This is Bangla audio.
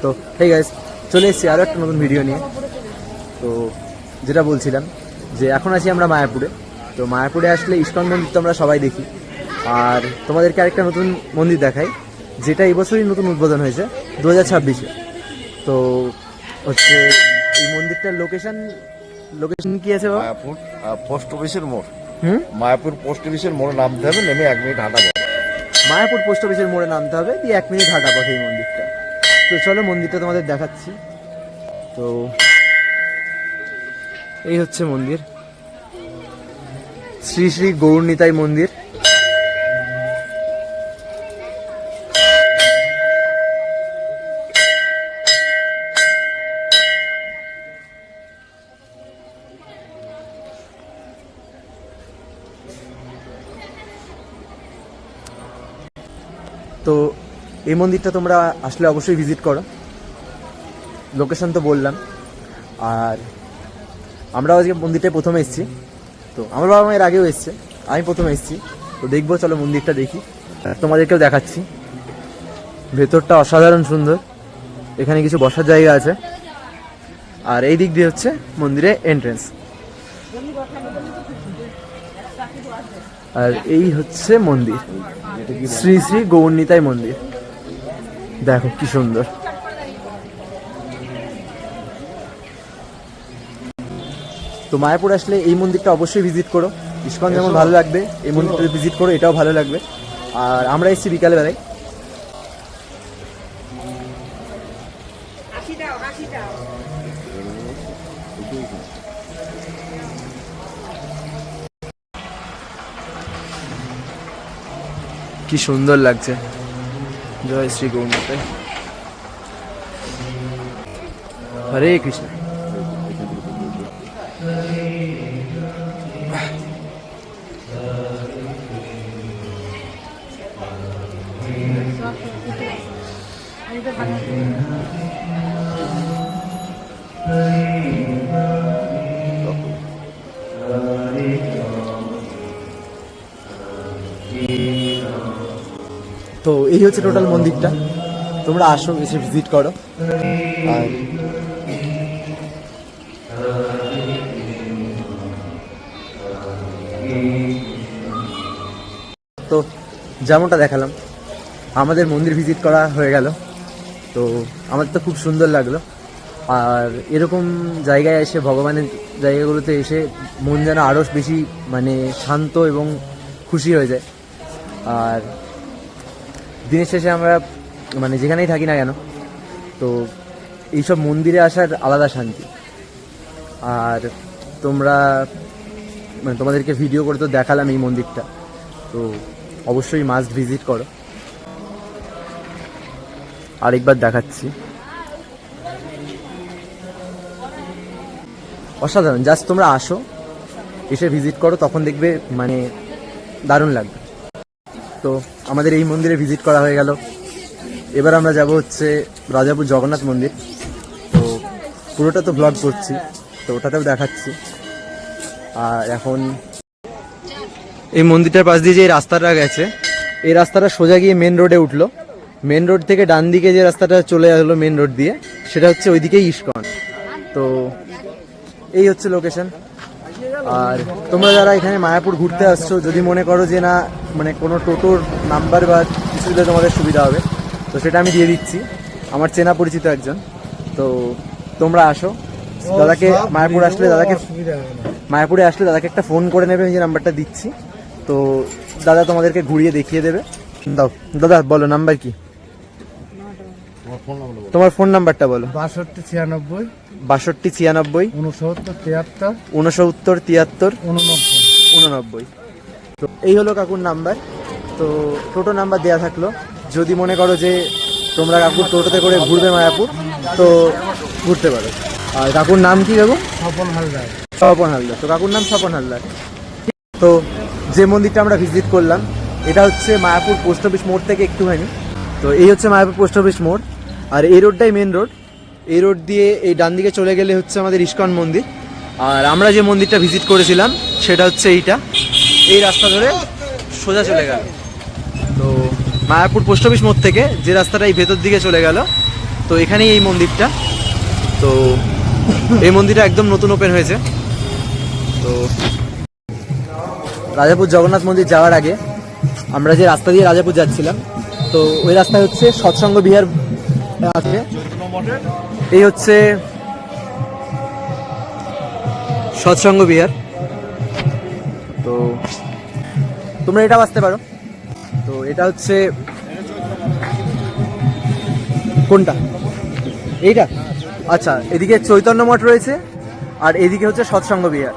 তো হেই গাইস, চলে এসেছি আরও একটা নতুন ভিডিও নিয়ে। তো যেটা বলছিলাম যে এখন আছি আমরা মায়াপুরে। তো মায়াপুরে আসলে ইস্কন মন্দির তো আমরা সবাই দেখি, আর তোমাদেরকে আরেকটা নতুন মন্দির দেখাই, যেটা এবছরই নতুন উদ্বোধন হয়েছে 2026-এ। তো হচ্ছে এই মন্দিরটার লোকেশন কি আছে বাবা? মায়াপুর পোস্ট অফিসের মোড়। মায়াপুর পোস্ট অফিসের মোড়ে নামতে হবে, নেমে 1 মিনিট হাঁটা পথ। মায়াপুর পোস্ট অফিসের মোড়ে নামতে হবে, দিয়ে 1 মিনিট হাঁটা পথে এই মন্দিরটা। তো চলো মন্দিরটা তোমাদের দেখাচ্ছি। তো এই হচ্ছে মন্দির, শ্রী শ্রী গৌরনিতাই মন্দির। তো এই মন্দিরটা তোমরা আসলে অবশ্যই ভিজিট করো। লোকেশন তো বললাম, আর আমরাও আজকে মন্দিরটায় প্রথমে এসেছি। তো আমার বাবা মায়ের আগেও এসছে, আমি প্রথমে এসেছি। তো দেখবো, চলো মন্দিরটা দেখি, তোমাদেরকেও দেখাচ্ছি। ভেতরটা অসাধারণ সুন্দর, এখানে কিছু বসার জায়গা আছে, আর এই দিক দিয়ে হচ্ছে মন্দিরের এন্ট্রেন্স। আর এই হচ্ছে মন্দির, শ্রী শ্রী গৌরনিতাই মন্দির। দেখো কি সুন্দর। তো মায়াপুর আসলে এই মন্দিরটা অবশ্যই ভিজিট করো। ইস্কন যেমন ভালো লাগবে, এই মন্দিরটা ভিজিট করো, এটাও ভালো লাগবে। আর আমরা এসেছি বিকালে বেলায়। কি সুন্দর লাগছে। জয় শ্রী গৌরনিতাই, হরে কৃষ্ণ। তো এই হচ্ছে টোটাল মন্দিরটা, তোমরা আসো, এসে ভিজিট করো। আর তো যেমনটা দেখালাম, আমাদের মন্দির ভিজিট করা হয়ে গেল। তো আমার তো খুব সুন্দর লাগলো। আর এরকম জায়গায় এসে, ভগবানের জায়গাগুলোতে এসে মন যেন আরও বেশি মানে শান্ত এবং খুশি হয়ে যায়। আর দিনের শেষে আমরা মানে যেখানেই থাকি না কেন, তো এইসব মন্দিরে আসার আলাদা শান্তি। আর তোমরা মানে তোমাদেরকে ভিডিও করে তো দেখালাম এই মন্দিরটা, তো অবশ্যই মাস্ট ভিজিট করো। আরেকবার দেখাচ্ছি, অসাধারণ। জাস্ট তোমরা আসো, এসে ভিজিট করো, তখন দেখবে মানে দারুণ লাগবে। তো আমাদের এই মন্দিরে ভিজিট করা হয়ে গেল। এবার আমরা যাব হচ্ছে রাজাপুর জগন্নাথ মন্দির। তো পুরোটা তো ব্লগ করছি, তো ওটাতেও দেখাচ্ছি। আর এখন এই মন্দিরটার পাশ দিয়ে যে রাস্তাটা গেছে, এই রাস্তাটা সোজা গিয়ে মেন রোডে উঠলো। মেন রোড থেকে ডান দিকে যে রাস্তাটা চলে গেলো মেন রোড দিয়ে, সেটা হচ্ছে ওইদিকেই ইস্কন। তো এই হচ্ছে লোকেশন। আর তোমরা যারা এখানে মায়াপুর ঘুরতে আসছো, যদি মনে করো যে না মানে কোনো টোটোর নাম্বার বা কিছু দিলে তোমাদের সুবিধা হবে, তো সেটা আমি দিয়ে দিচ্ছি, আমার চেনা পরিচিত একজন। তো তোমরা আসো, দাদাকে মায়াপুরে আসলে দাদাকে একটা ফোন করে নেবে, যে নাম্বারটা দিচ্ছি। তো দাদা তোমাদেরকে ঘুরিয়ে দেখিয়ে দেবে। দাও দাদা, বলো নাম্বার কি? তোমার ফোন নাম্বারটা বলো। 6296 6296 69 73 69 তো এই হলো কাকুর নাম্বার। তো টোটো নাম্বার দেওয়া থাকলো, যদি মনে করো যে তোমরা কাকুর টোটোতে করে ঘুরবে মায়াপুর, তো ঘুরতে পারো। আর কাকুর নাম কি কাকু? স্বপন হালদার। তো কাকুর নাম স্বপন হালদার। তো যে মন্দিরটা আমরা ভিজিট করলাম, এটা হচ্ছে মায়াপুর পোস্ট অফিস মোড় থেকে একটুখানি। তো এই হচ্ছে মায়াপুর পোস্ট অফিস মোড়, আর এই রোডটাই মেন রোড। এই রোড দিয়ে এই ডান দিকে চলে গেলে হচ্ছে আমাদের ইস্কন মন্দির। আর আমরা যে মন্দিরটা ভিজিট করেছিলাম সেটা হচ্ছে এইটা, এই রাস্তা ধরে সোজা চলে গেল। তো মায়াপুর পোস্ট অফিস মোড় থেকে যে রাস্তাটা এই ভেতর দিকে চলে গেল, তো এখানেই এই মন্দিরটা। তো এই মন্দিরটা একদম নতুন ওপেন হয়েছে। তো রাজাপুর জগন্নাথ মন্দির যাওয়ার আগে আমরা যে রাস্তা দিয়ে রাজাপুর যাচ্ছিলাম, তো ওই রাস্তায় হচ্ছে সৎসঙ্গ বিহার আছে। এই হচ্ছে সৎসঙ্গ বিহার। তো তোমরা এটা বাঁচতে পারো। তো এটা হচ্ছে কোনটা, এইটা? আচ্ছা, এদিকে চৈতন্য মঠ রয়েছে আর এদিকে হচ্ছে সৎসঙ্গ বিহার।